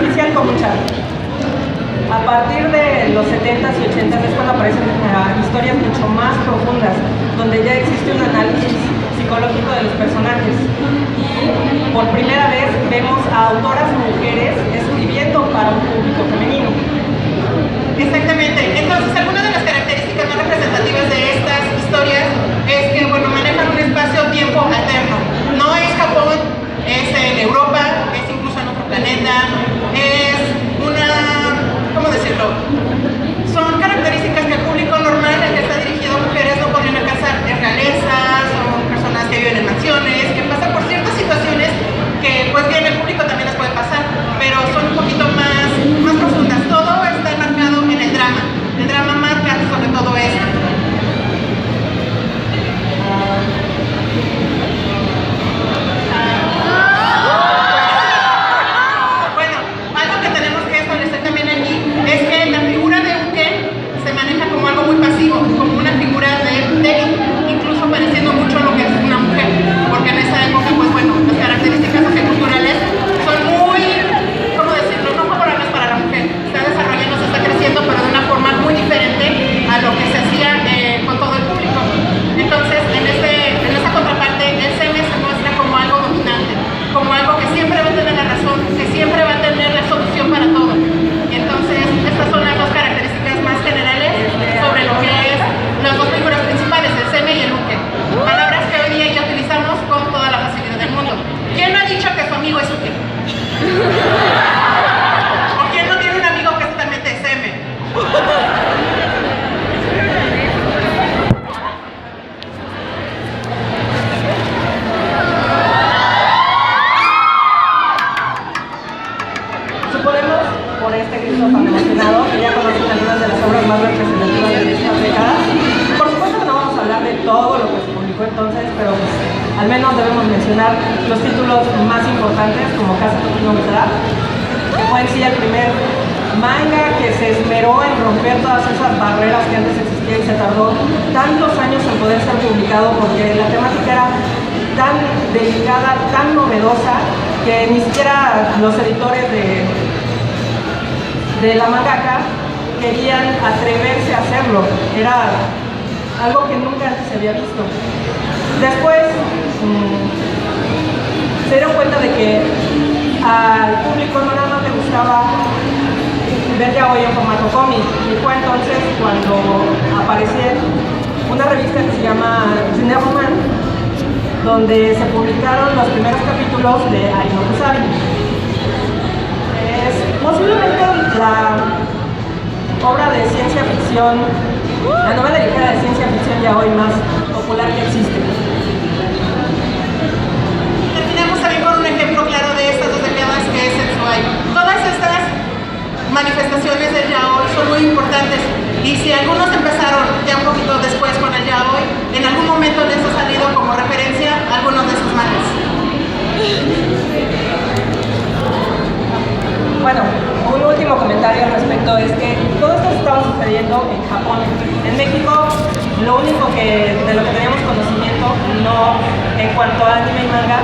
superficial con mucha. A partir de los 70s y 80s es cuando aparecen historias mucho más profundas, donde ya existe un análisis psicológico de los personajes. Y por primera vez vemos a autoras mujeres escribiendo para un público femenino. Exactamente. Entonces, algunas de las características más representativas de estas historias es que, bueno, manejan un espacio-tiempo alterno. No es Japón, es en Europa, es incluso en otro planeta, es una, ¿cómo decirlo? Son características que el público normal al que está dirigido a mujeres no podrían alcanzar. Es realeza, son personas que viven en mansiones, que pasan por ciertas situaciones que, pues bien, el público también les puede pasar, pero son un poquito más profundas. Todo está enmarcado en el drama. El drama marca sobre todo esto. Bueno, algo que tenemos que establecer también aquí es que la figura de Uke se maneja como algo muy pasivo, como una figura de débil, incluso pareciendo mucho a lo que es una mujer, porque en esa época, pues bueno, las características socioculturales son muy, ¿cómo decirlo?, no favorables para la mujer. Está desarrollándose, está creciendo, pero de una forma muy diferente a lo que se hacía con todo el público. Entonces, en esa contraparte, el seme se muestra como algo dominante, como algo que siempre va a tener la razón, que siempre va a tener la solución para todo. Y entonces, estas son las dos características más generales sobre lo que es las dos figuras principales, el seme y el uke. Palabras que hoy día ya utilizamos con toda la facilidad del mundo. ¿Quién no ha dicho que su amigo es uke? ¿O quién no tiene un amigo que es totalmente seme? Suponemos, por este grito tan emocionado, que ya conocen algunas de las obras más representativas de estas décadas. Por supuesto que no vamos a hablar de todo lo que se publicó entonces, pero pues, al menos debemos mencionar los títulos más importantes, como Casa no Mitra, que fue en sí el primer manga que se esmeró en romper todas esas barreras que antes existían y se tardó tantos años en poder ser publicado porque la temática era tan delicada, tan novedosa, que ni siquiera los editores de la mangaka querían atreverse a hacerlo. Era algo que nunca antes se había visto. Después se dieron cuenta de que al público no nada más le gustaba ver yaoi en formato cómic, y fue entonces cuando apareció una revista que se llama Junior Roman, donde se publicaron los primeros capítulos de Ai no Kusabi. Es posiblemente la obra de ciencia ficción, la novela ligera de ciencia ficción yaoi más popular que existe. Terminamos también con un ejemplo claro de estas dos décadas, que es Sensui. Todas estas manifestaciones del yaoi son muy importantes, y si algunos empezaron ya un poquito después con el yaoi, en algún momento les ha salido como referencia algunos de sus mangas. Bueno, un último comentario al respecto es que todo esto estaba sucediendo en Japón. En México, lo único de lo que teníamos conocimiento, no en cuanto a anime y manga,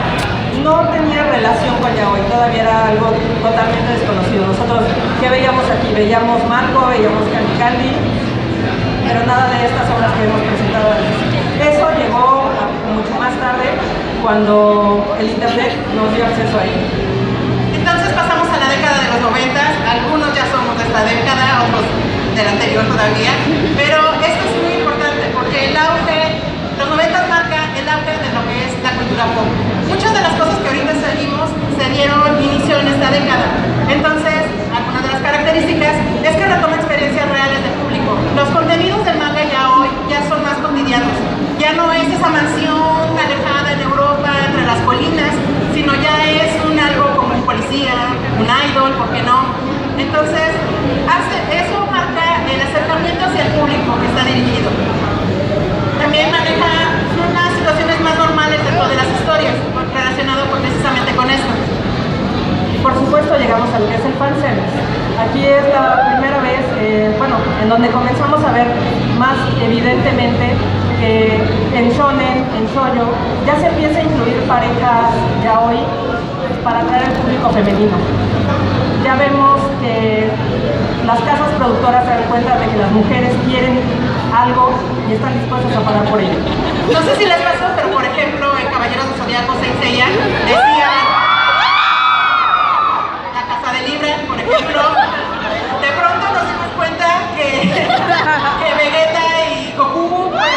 no tenía relación con yaoi, todavía era algo totalmente desconocido. Nosotros, ¿qué veíamos aquí? Veíamos Marco, veíamos Candy Candy, pero nada de estas obras que hemos presentado antes. Eso llegó mucho más tarde, cuando el internet nos dio acceso a ello. Entonces pasamos a la década de los 90, algunos ya somos de esta década, otros del anterior todavía, pero esto es muy importante porque el auge, los 90 marca el auge de lo que es la cultura pop. Muchas de las cosas que ahorita seguimos se dieron inicio en esta década. Entonces, algunas de las características es que retoma experiencias reales del público. Los contenidos del manga ya hoy ya son más cotidianos. Ya no es esa mansión alejada en Europa, entre las colinas, sino ya es algo como un policía, un idol, ¿por qué no? Entonces, eso marca el acercamiento hacia el público que está dirigido. También maneja unas situaciones más normales dentro de las historias, relacionado precisamente con esto. Por supuesto, llegamos a lo que es el fanservice. Aquí es la primera vez, en donde comenzamos a ver más evidentemente que en shonen, en shoujo, ya se empieza a incluir parejas yaoi para atraer al público femenino. ya vemos que las casas productoras se dan cuenta de que las mujeres quieren algo y están dispuestas a pagar por ello. No sé si les pasó, pero por ejemplo, en Caballeros del Zodiaco Saint Seiya decía la casa de Libra, por ejemplo. De pronto nos dimos cuenta que Vegeta y Goku, pues,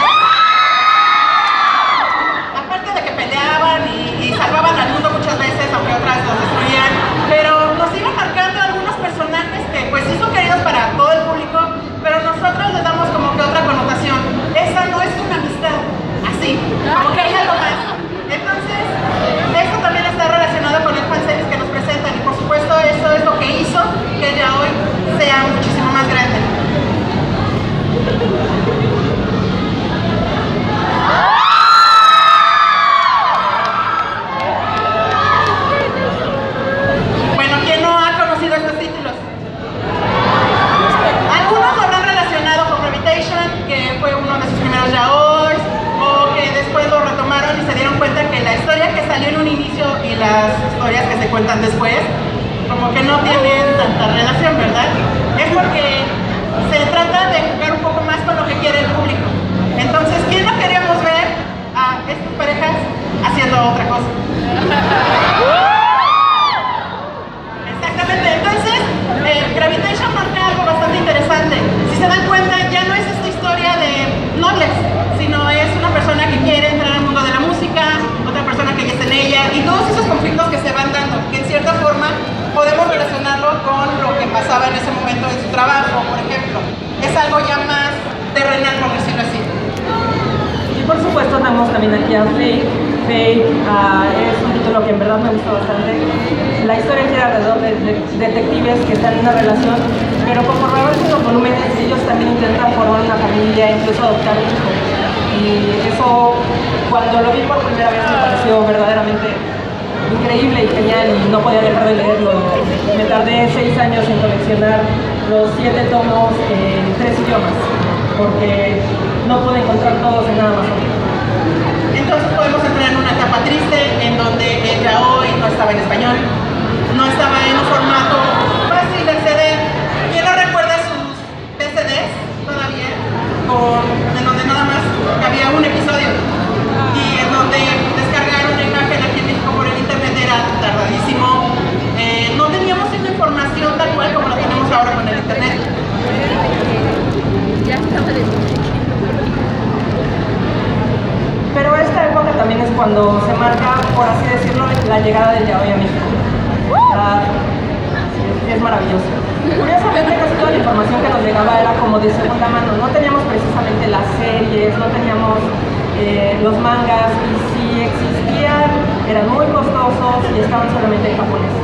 aparte de que peleaban y salvaban al mundo muchas veces, aunque otras los destruían, pero nos iban marcando algunos personajes que pues sí son queridos para todo el público, pero nosotros les damos como que otra connotación. Esa no es una amistad, así, como que hay algo más. Entonces, esto también está relacionado con el fanservice que nos presentan y por supuesto eso es lo que hizo que ya hoy sea muchísimo más grande. Bueno, ¿quién no ha conocido estos títulos? Algunos lo habrán relacionado con Gravitation, que fue uno de sus primeros yaois, o que después lo retomaron y se dieron cuenta que la historia que salió en un inicio y las historias que se cuentan después, como que no tienen tanta relación, ¿verdad? Es porque se trata de jugar un poco más con lo que quiere el público. Entonces, ¿quién no queríamos ver a estas parejas haciendo otra cosa? Exactamente, entonces Gravitation marca algo bastante interesante. Si se dan cuenta, ya no es esta historia de nobles, sino es una persona que quiere entrar al mundo de la música, otra persona que ya está en ella, y todos esos conflictos que se van dando, que en cierta forma podemos relacionarlo con lo que pasaba en ese momento en su trabajo, por ejemplo. Es algo ya más terrenal, por decirlo así. Y por supuesto tenemos también aquí a Fake. Fake es un título que en verdad me gustó bastante. La historia gira alrededor de detectives que están en una relación, pero conforme avanzan los volúmenes ellos también intentan formar una familia, incluso adoptar un hijo. Y eso, cuando lo vi por primera vez, me pareció verdaderamente increíble y genial y no podía dejar de leerlo. Me tardé 6 años en coleccionar los 7 tomos en 3 idiomas, porque no pude encontrar todos en nada más. Entonces podemos entrar en una etapa triste en donde el yaoi no estaba en español, no estaba en un formato fácil de acceder. ¿Quién no recuerda sus DCDs todavía? En donde nada más había un episodio y en donde descargar una imagen aquí en México por el internet era tardadísimo. No teníamos una información tal cual como la tenemos ahora con el internet. Pero esta época también es cuando se marca, por así decirlo, la llegada del yaoi a México. Es maravilloso. Curiosamente, casi toda la información que nos llegaba era como de segunda mano. No teníamos precisamente las series, no teníamos los mangas, y si existían eran muy costosos y estaban solamente en japonés.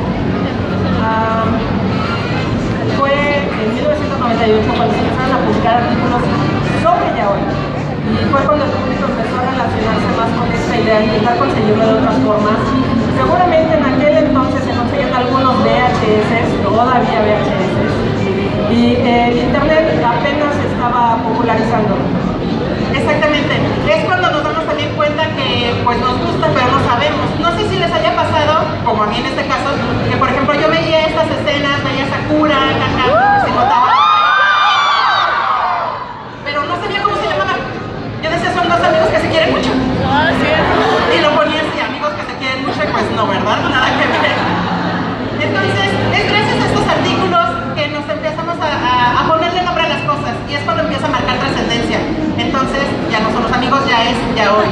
Fue en 1998 cuando se empezaron a publicar artículos sobre yaoi. Y fue cuando el público empezó a relacionarse más con esta idea, intentar conseguirlo de otras formas. Seguramente en aquel entonces se conseguían algunos VHS, todavía VHS, y el internet apenas se estaba popularizando. Exactamente, es cuando nos damos también cuenta que pues nos gusta pero no sabemos. No sé si les haya pasado, como a mí en este caso, que por ejemplo yo veía estas escenas, veía a Sakura cantando, se notaba, pero no sabía cómo se llamaba. Yo decía, son dos amigos que se quieren mucho. Y lo ponía así, amigos que se quieren mucho, y pues no, ¿verdad? Nada que ver. Entonces, es gracias a estos artículos que nos empezamos a ponerle nombre a las cosas, y es cuando empieza a marcar trascendencia. Entonces, ya no son los amigos, ya es yaoi.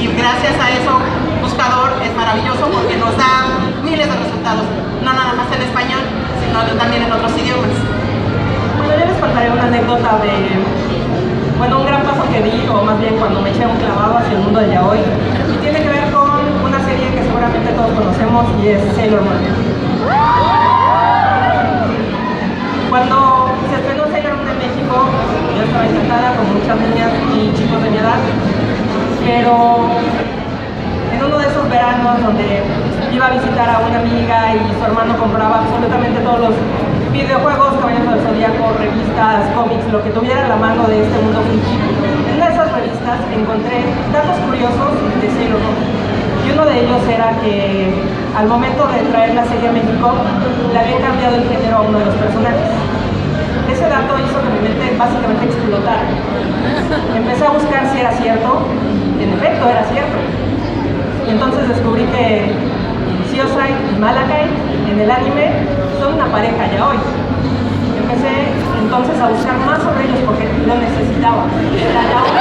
Y gracias a eso, Buscador es maravilloso porque nos da miles de resultados, no nada más en español, sino también en otros idiomas. Bueno, yo les contaré una anécdota de, un gran paso que di, o más bien cuando me eché un clavado hacia el mundo del yaoi, y tiene que ver con una serie que seguramente todos conocemos y es Sailor Moon. Cuando se estrenó Sailor Moon en México, yo estaba encantada con muchas niñas y chicos de mi edad, pero en uno de esos veranos donde iba a visitar a una amiga y su hermano compraba absolutamente todos los videojuegos, Caballeros del Zodiaco, revistas, cómics, lo que tuviera a la mano de este mundo friki, en una de esas revistas encontré datos curiosos de Sailor Moon. Y Y uno de ellos era que al momento de traer la serie a México, le habían cambiado el género a uno de los personajes. Ese dato hizo que mi mente básicamente explotara. Empecé a buscar si era cierto, y en efecto era cierto. Y entonces descubrí que Shiosai y Malakai en el anime son una pareja ya hoy. Empecé entonces a buscar más sobre ellos porque lo necesitaba. Era yaoi.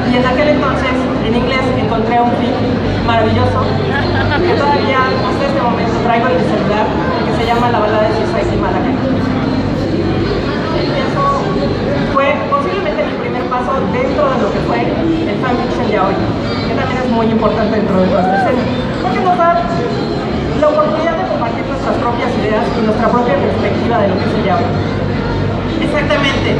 Y en aquel entonces, en inglés, encontré un fic maravilloso que todavía hasta este momento traigo en mi celular, que se llama La balada de Shiosai y Malakai. Eso fue posiblemente mi primer paso dentro de lo que fue el fanfiction de hoy, que también es muy importante dentro de toda esta escena, porque nos da la oportunidad de compartir nuestras propias ideas y nuestra propia perspectiva de lo que es el yaoi. Exactamente.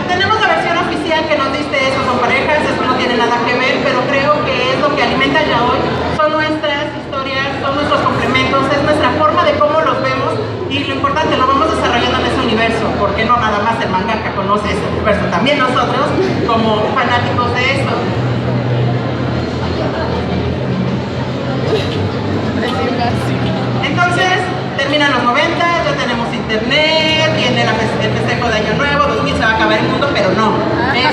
Tenemos la versión oficial que nos dice eso son parejas, eso no tiene nada que ver, pero creo que es lo que alimenta el yaoi. Son nuestras historias, son nuestros complementos, es nuestra forma de cómo los vemos y lo importante, lo vamos desarrollando en ese universo, porque no nada más el mangaka conoce ese universo, también nosotros como fanáticos de esto. Entonces, terminan los 90, ya tenemos internet, viene el festejo de Año Nuevo, 2000 se va a acabar el mundo, pero no. Es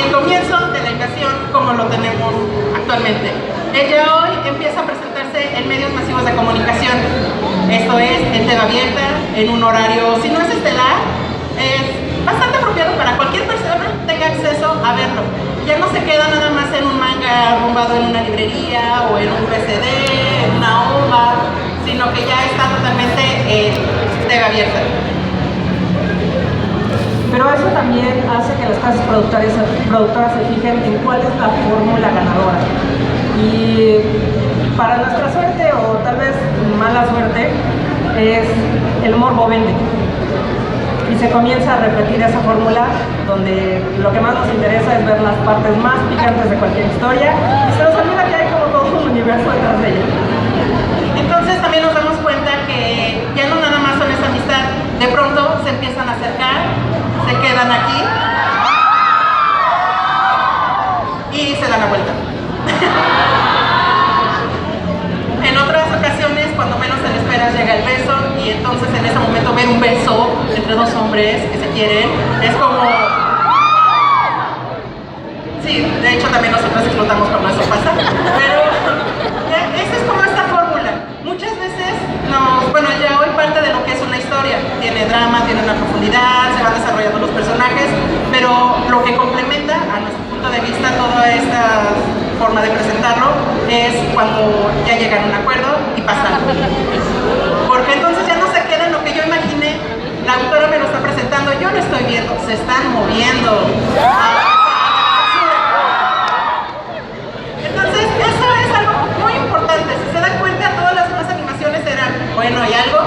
el comienzo de la invasión como lo tenemos actualmente. Ella hoy empieza a presentarse en medios masivos de comunicación. Esto es en TV abierta, en un horario, si no es estelar, es bastante apropiado para cualquier persona tenga acceso a verlo. Ya no se queda nada más en un manga arrumbado en una librería o en un VCD, en una OVA, sino que ya está totalmente en TV abierta. Pero eso también hace que las casas productoras se fijen en cuál es la fórmula ganadora. Y para nuestra suerte, o tal vez mala suerte, es el morbo vende. Y se comienza a repetir esa fórmula donde lo que más nos interesa es ver las partes más picantes de cualquier historia y se nos olvida que hay como todo un universo detrás de ella. Entonces también nos damos cuenta que ya no nada más son esa amistad, de pronto se empiezan a acercar, se quedan aquí y se dan la vuelta. En otras ocasiones, cuando menos se le espera, llega el beso y entonces en ese momento ver un beso entre dos hombres que se quieren es como... Sí, de hecho también nosotros explotamos cuando eso pasa, pero esa es como esta fórmula. Muchas veces, bueno, ya hoy parte de lo que es una historia, tiene drama, tiene una profundidad, se van desarrollando los personajes, pero lo que complementa a nuestro punto de vista toda esta forma de presentarlo es cuando ya llegan a un acuerdo y pasan. Porque entonces ya no se queda en lo que yo imaginé, la autora me lo está presentando, yo lo estoy viendo, se están moviendo. Entonces eso es algo muy importante, si se dan cuenta todas las demás animaciones eran, bueno, hay algo,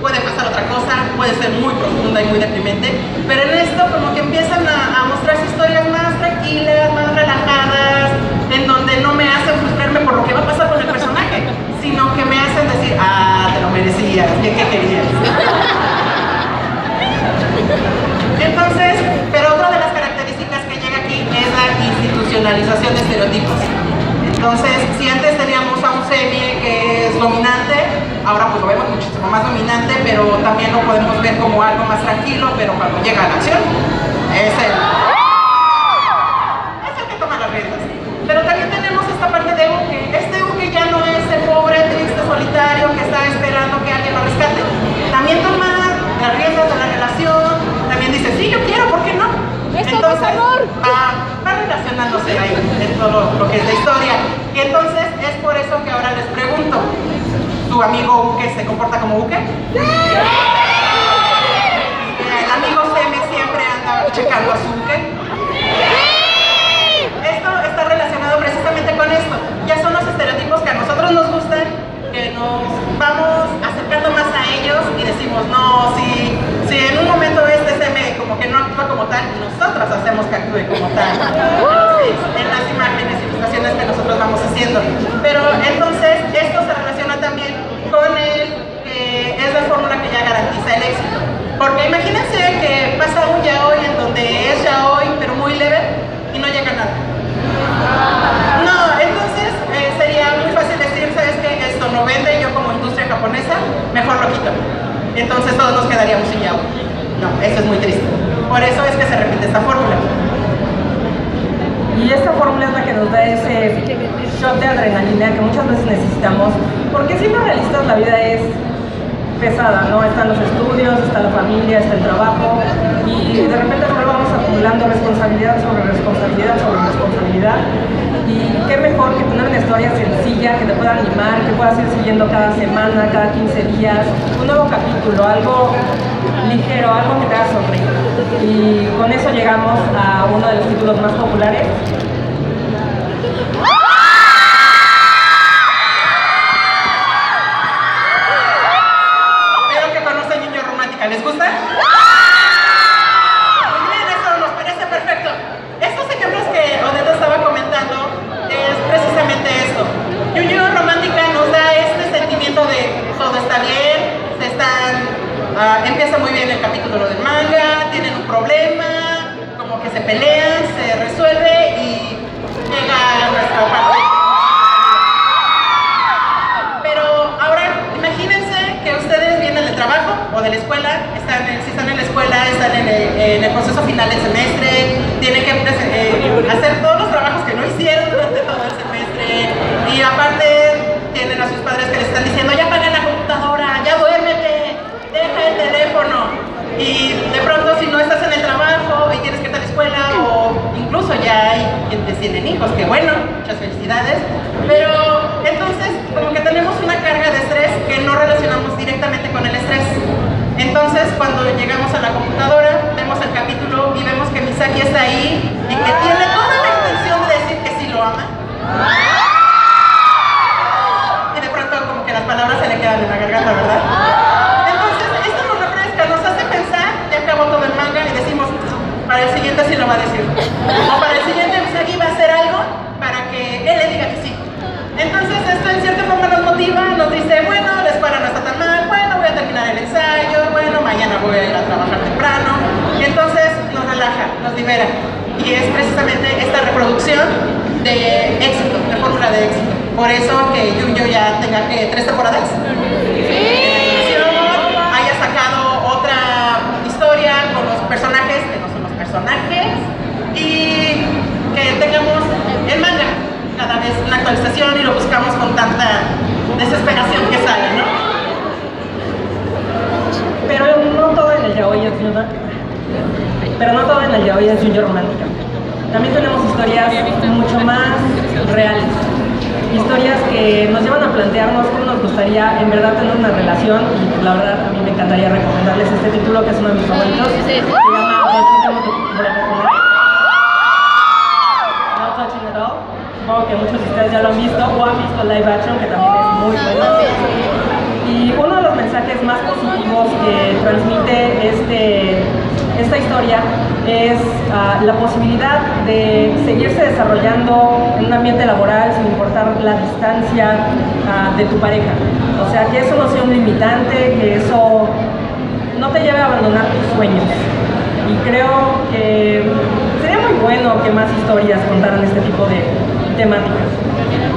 puede pasar otra cosa, puede ser muy profunda y muy deprimente, pero en esto como que empiezan a mostrarse historias más tranquilas, más relajadas, en donde no me hacen frustrarme por lo que va a pasar con el personaje, sino que me hacen decir, ah, te lo merecías, ¿qué querías? Entonces, pero otra de las características que llega aquí es la institucionalización de estereotipos. Entonces, si antes teníamos a un semi que es dominante, ahora pues lo vemos muchísimo más dominante, pero también lo podemos ver como algo más tranquilo, pero cuando llega a la acción, es el que toma las riendas. Pero también tenemos esta parte de Uke. Este Uke ya no es el pobre, triste, solitario que está esperando que alguien lo rescate. También toma las riendas de la relación, también dice, sí, yo quiero, ¿por qué no? Entonces va relacionándose ahí en todo lo que es la historia. Y entonces es por eso que ahora les pregunto, ¿tu amigo Uke se comporta como Uke? El amigo Seme siempre anda checando a su Uke. Esto está relacionado precisamente con esto. Ya son los estereotipos que a nosotros nos gustan, que nos vamos acercando más a ellos y decimos, no, si en un momento Seme como que no actúa como tal, nosotros hacemos que actúe como tal en las imágenes y ilustraciones que nosotros vamos haciendo. Pero entonces esto se relaciona también con el que es la fórmula que ya garantiza el éxito. Porque imagínense que pasa un yaoi en donde es yaoi pero muy leve y no llega a nada. vende, yo como industria japonesa, mejor lo quito. Entonces todos nos quedaríamos sin yaoi. No, eso es muy triste. Por eso es que se repite esta fórmula. Y esta fórmula es la que nos da ese shot de adrenalina que muchas veces necesitamos, porque siendo realistas la vida es pesada, ¿no? Están los estudios, está la familia, está el trabajo, y de repente solo vamos acumulando responsabilidad sobre responsabilidad sobre responsabilidad. Y qué mejor que tener una historia sencilla que te pueda animar, que puedas ir siguiendo cada semana, cada 15 días, un nuevo capítulo, algo ligero, algo que te haga sonreír. Y con eso llegamos a uno de los títulos más populares. Veo que conocen Niño Romántica, ¿les gusta? Muy bien, eso nos parece perfecto. Estos ejemplos que Odette estaba comentando es precisamente esto. Yu-Yu Romántica nos da este sentimiento de todo está bien, empieza muy bien el capítulo del manga, tienen un problema, como que se pelean, se resuelve y llega a nuestra parte. Pero ahora imagínense que ustedes vienen del trabajo o de la escuela, si están en la escuela, están en el proceso final del semestre, tienen que hacer todos los trabajos que no hicieron durante todo el semestre y aparte tienen a sus padres que les están diciendo ya apaga la computadora, ya duérmete, deja el teléfono y de pronto si no estás en el trabajo y tienes que ir a la escuela o incluso ya hay quienes tienen hijos, que bueno, muchas felicidades, pero entonces como que tenemos una carga de estrés que no relacionamos directamente con el estrés. Entonces cuando llegamos a la computadora vemos el capítulo y vemos que Misaki está ahí y que tiene toda la intención de decir que sí lo ama y de pronto como que las palabras se le quedan en la garganta, ¿verdad? Entonces esto nos refresca, nos hace pensar, ya acabó todo el manga y decimos para el siguiente sí lo va a decir o para el siguiente Misaki va a hacer algo para que él le diga que sí. Entonces esto en cierta forma nos motiva, nos dice bueno, la escuela no está tan mal, bueno, voy a terminar el ensayo, bueno, mañana voy a ir a trabajar temprano y entonces nos relaja, nos libera y es precisamente esta reproducción de éxito, de fórmula de éxito. Por eso que Yu-Yu ya tenga que 3 temporadas, haya sacado otra historia con los personajes que no son los personajes y que tengamos el manga cada vez una actualización y lo buscamos con tanta desesperación que sale, ¿no? Pero no todo en el yaoi es Yu-Yu Romántica. También tenemos historias mucho más reales. Historias que nos llevan a plantearnos cómo nos gustaría en verdad tener una relación y la verdad a mí me encantaría recomendarles este título que es uno de mis favoritos. Se llama No Touching at All. Supongo que muchos de ustedes ya lo han visto o han visto el live action que también es muy bueno. Y uno de los mensajes más positivos que transmite esta historia es la posibilidad de seguirse desarrollando en un ambiente laboral sin importar la distancia de tu pareja. O sea, que eso no sea un limitante, que eso no te lleve a abandonar tus sueños. Y creo que sería muy bueno que más historias contaran este tipo de temáticas.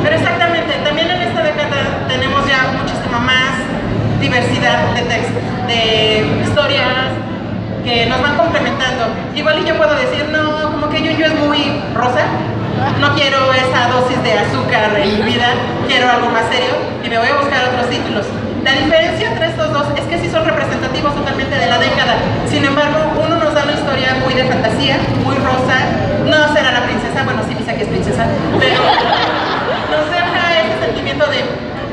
Pero exactamente, también en esta década tenemos ya muchísima más diversidad de textos, de historias que nos van complementando. Igual y yo puedo decir, no, como que Yu-Yu es muy rosa, no quiero esa dosis de azúcar en mi vida, quiero algo más serio y me voy a buscar otros títulos. La diferencia entre estos dos es que sí son representativos totalmente de la década. Sin embargo, uno nos da una historia muy de fantasía, muy rosa, no será la princesa, bueno, sí, Misaki es princesa, pero nos deja ese sentimiento de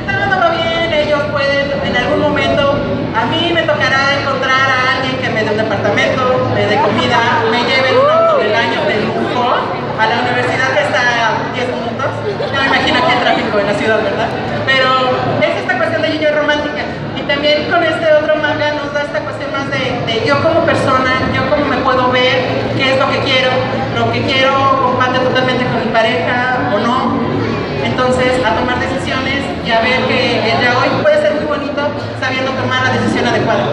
todo va bien, ellos pueden en algún momento, a mí me tocará encontrar a alguien que me dé un departamento, me dé comida, me lleve un auto del año de lujo a la universidad que está a 10 minutos. No me imagino aquí el tráfico en la ciudad, ¿verdad? Pero es esta cuestión de Yu-Yu Romántica. Y también con este otro manga nos da esta cuestión más de yo como persona, yo cómo me puedo ver, qué es lo que quiero comparte totalmente con mi pareja o no. Entonces, a tomar decisiones y a ver que el de hoy puede ser muy bonito sabiendo tomar la decisión adecuada.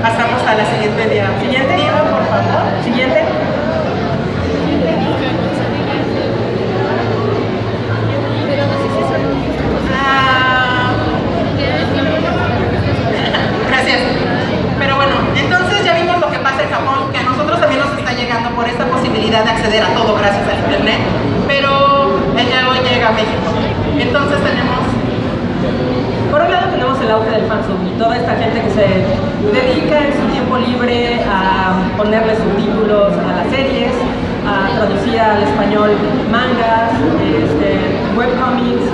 Pasamos a la siguiente diapositiva, por favor. Siguiente. posibilidad de acceder a todo gracias al internet, pero el yaoi llega a México. Entonces tenemos... Por un lado tenemos el auge del fansub y toda esta gente que se dedica en su tiempo libre a ponerle subtítulos a las series, a traducir al español mangas, webcomics,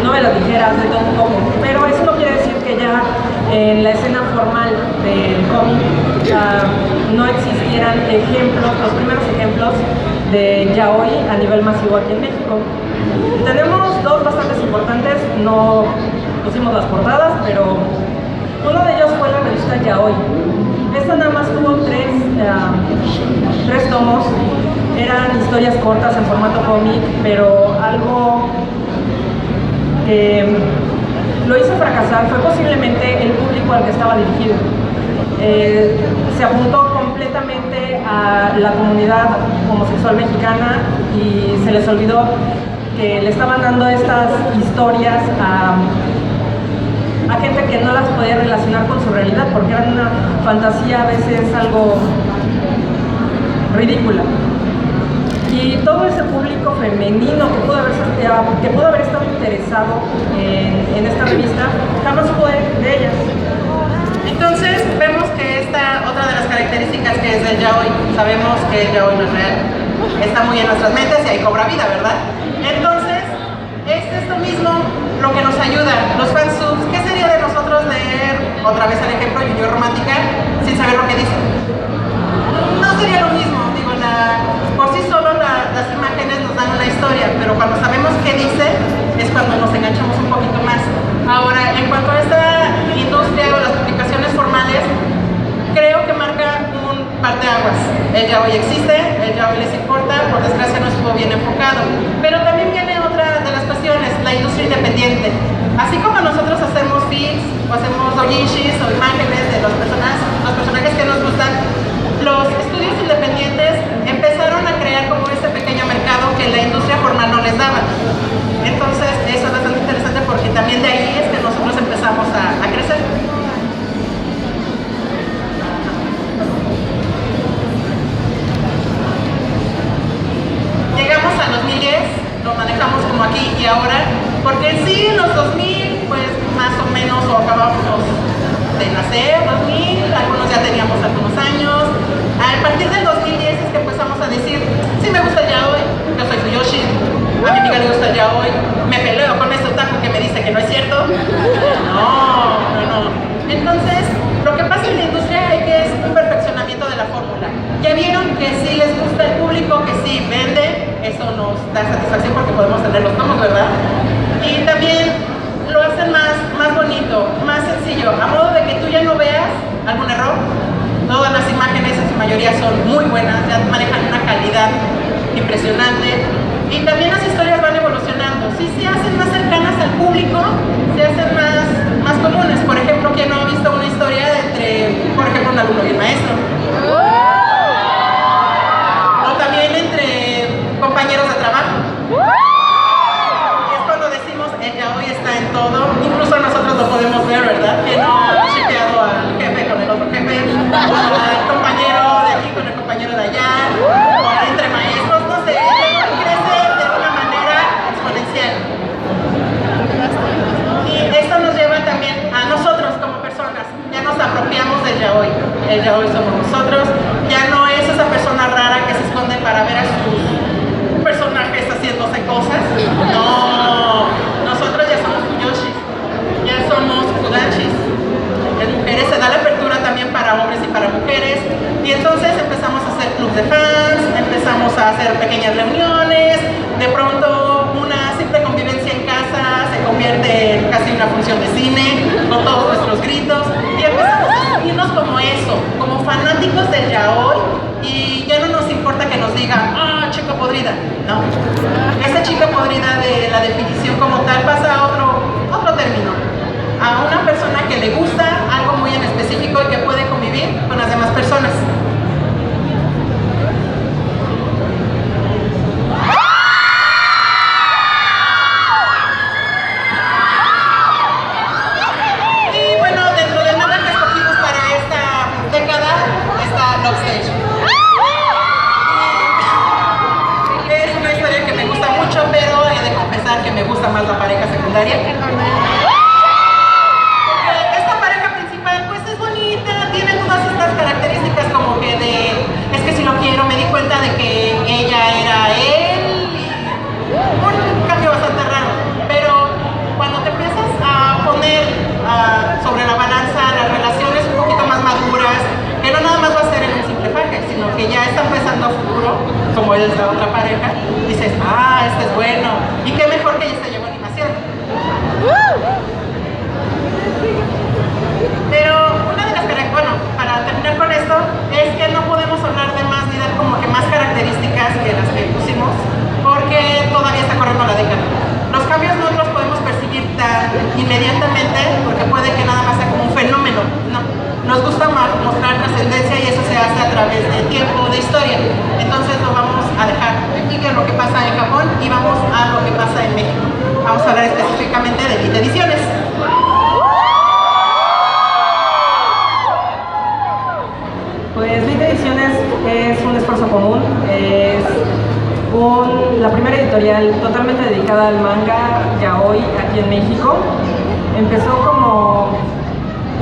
novelas ligeras, de todo un poco. Pero eso no quiere decir que ya en la escena formal del cómic no existieran ejemplos, los primeros ejemplos de yaoi a nivel masivo aquí en México. Tenemos dos bastante importantes, no pusimos las portadas, pero uno de ellos fue la revista Yaoi. Esta nada más tuvo tres tomos, eran historias cortas en formato cómic, pero algo que lo hizo fracasar fue posiblemente el público al que estaba dirigido. Se apuntó completamente a la comunidad homosexual mexicana y se les olvidó que le estaban dando estas historias a gente que no las podía relacionar con su realidad porque eran una fantasía a veces algo ridícula. Y todo ese público femenino que pudo haber estado interesado en esta revista jamás supo de ellas. Entonces vemos que esta otra de las características que es del yaoi, sabemos que el yaoi no es real, está muy en nuestras mentes y ahí cobra vida, ¿verdad? Entonces, es esto mismo lo que nos ayuda, los fansubs. ¿Qué sería de nosotros leer otra vez el ejemplo Yu-Gi-Oh! Romántica sin saber lo que dice? No sería lo mismo, digo, por sí solo las imágenes nos dan una historia, pero cuando sabemos qué dice es cuando nos enganchamos un poquito más. Ahora, en cuanto a esta industria o las publicaciones formales, creo que marca un parteaguas. El yaoi existe, el yaoi les importa, por desgracia no estuvo bien enfocado. Pero también viene otra de las cuestiones, la industria independiente. Así como nosotros hacemos feeds, o hacemos doujinshis o imágenes de los personajes que nos gustan, los estudios independientes empezaron a crear como este pequeño mercado que la industria formal no les daba. Entonces eso es bastante interesante porque también de ahí es que nosotros empezamos a crecer. Llegamos a 2010, lo manejamos como aquí y ahora, porque en sí en los 2000, pues más o menos, o acabábamos de nacer, 2000, algunos ya teníamos algunos años. A partir del 2010 es que empezamos a decir, sí me gusta el yaoi, yo soy Fuyoshi, a mi amiga le gusta el yaoi, me peleo con este otaku que me dice que no es cierto. No. Entonces, lo que pasa en la industria es que es un perfeccionamiento de la fórmula. Ya vieron que sí les gusta el público, que sí vende, eso nos da satisfacción porque podemos tener los tomos, ¿verdad? Y también lo hacen más bonito, más sencillo, a modo de que tú ya no veas algún error. Todas las imágenes en su mayoría son muy buenas, ya manejan una calidad impresionante y también las historias van evolucionando. Sí se hacen más cercanas al público, se hacen más comunes. Por ejemplo, ¿quién no ha visto una historia entre, por ejemplo, un alumno y un maestro? O también entre compañeros de trabajo. Y es cuando decimos, el yaoi está en todo, incluso nosotros lo podemos ver, ¿verdad? Que no ha shipeado al jefe con el otro jefe, al compañero de aquí con el compañero de allá, o entre maestros, no sé, crece de una manera exponencial. Y esto nos lleva también a nosotros como personas, ya nos apropiamos del yaoi. El yaoi somos nosotros, ya no es esa persona rara que se esconde para ver a sus personajes haciéndose cosas. No, nosotros ya somos Fuyoshis, ya somos Fudanshis. En mujeres se da la apertura también para hombres y para mujeres, y entonces empezamos a hacer clubs de fans, empezamos a hacer pequeñas reuniones, de pronto una simple convivencia en casa se convierte en casi una función de cine, con todos nuestros gritos, y empezamos a sentirnos como eso, como fanáticos del yaoi, y ya no nos importa que nos digan, chica podrida, no. Esa chica podrida de la definición como tal pasa a otro término, a una persona que le gusta algo muy en específico y que puede convivir con las demás personas. Y bueno, dentro del nombre que escogimos para esta década está Love Stage. gusta más la pareja secundaria. Esta pareja principal pues es bonita, tiene todas estas características como que es que si lo quiero, me di cuenta de que ella era él, y un cambio bastante raro, pero cuando te empiezas a poner sobre la balanza las relaciones un poquito más maduras, que no nada más va a ser en un simple faje, sino que ya está empezando a futuro, como es la otra pareja, dices, este es bueno, y qué mejor que ya se llevó animación. Pero una de las características, bueno, para terminar con esto, es que no podemos hablar de más ni dar como que más características que las que pusimos, porque todavía está corriendo la década. Los cambios no los podemos percibir tan inmediatamente, porque puede que nada más sea como un fenómeno, no. Nos gusta mostrar trascendencia y eso se hace a través de tiempo, de historia. Entonces lo vamos a dejar aquí que es lo que pasa en Japón y vamos a lo que pasa en México. Vamos a hablar específicamente de Elite Ediciones. Pues Elite Ediciones es un esfuerzo común, es la primera editorial totalmente dedicada al manga yaoi aquí en México. Empezó como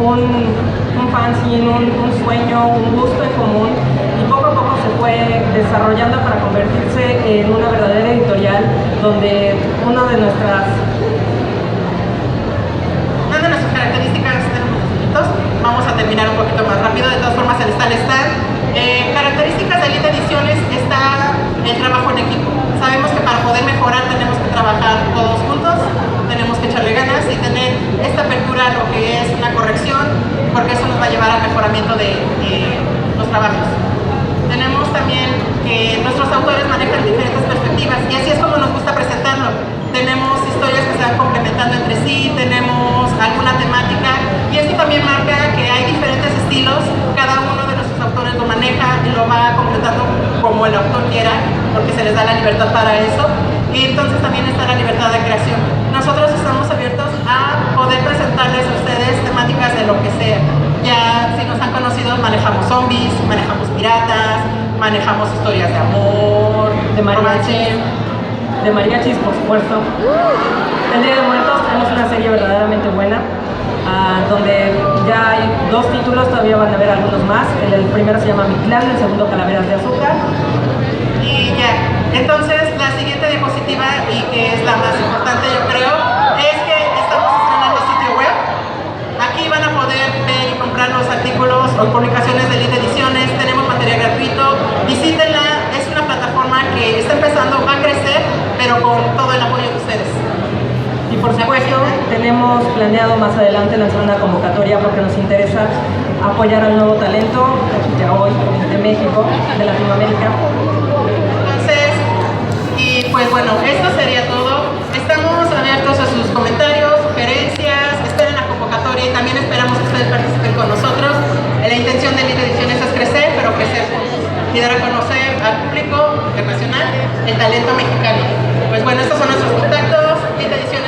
un fanzine, un sueño, un gusto en común, y poco a poco se fue desarrollando para convertirse en una verdadera editorial donde una de nuestras características, vamos a terminar un poquito más rápido, de todas formas el stand está. Características de Elite Ediciones está el trabajo en equipo. Sabemos que para poder mejorar tenemos que trabajar todos juntos, tenemos que echarle ganas y tener esta apertura a lo que es una corrección, porque eso nos va a llevar al mejoramiento de los trabajos. Tenemos también que nuestros autores manejan diferentes perspectivas y así es como nos gusta presentarlo. Tenemos historias que se van complementando entre sí, tenemos alguna temática y esto también marca que hay diferentes estilos, cada uno de nuestros autores lo maneja y lo va completando como el autor quiera, porque se les da la libertad para eso, y entonces también está la libertad de creación. Nosotros estamos abiertos a poder presentarles a ustedes temáticas de lo que sea. Ya si nos han conocido, manejamos zombies, manejamos piratas, manejamos historias de amor, de mariachis, por supuesto. El Día de Muertos tenemos una serie verdaderamente buena, donde ya hay 2 títulos, todavía van a haber algunos más. El primero se llama Mi Clan, el segundo Calaveras de Azúcar. Y ya, entonces la siguiente diapositiva, y que es la más importante yo creo, es que estamos estrenando sitio web. Aquí van a poder ver y comprar los artículos o publicaciones de Elite Ediciones, tenemos material gratuito, visítenla, es una plataforma que está empezando a crecer, pero con todo el apoyo de ustedes. Y por supuesto, tenemos planeado más adelante lanzar una convocatoria porque nos interesa apoyar al nuevo talento yaoi de México, de Latinoamérica. Entonces, y pues bueno, esto sería todo. Estamos abiertos a sus comentarios, sugerencias, esperen la convocatoria y también esperamos que ustedes participen con nosotros. La intención de Elite Ediciones es crecer, pero crecer juntos y dar a conocer al público internacional el talento mexicano. Pues bueno, estos son nuestros contactos. Elite Ediciones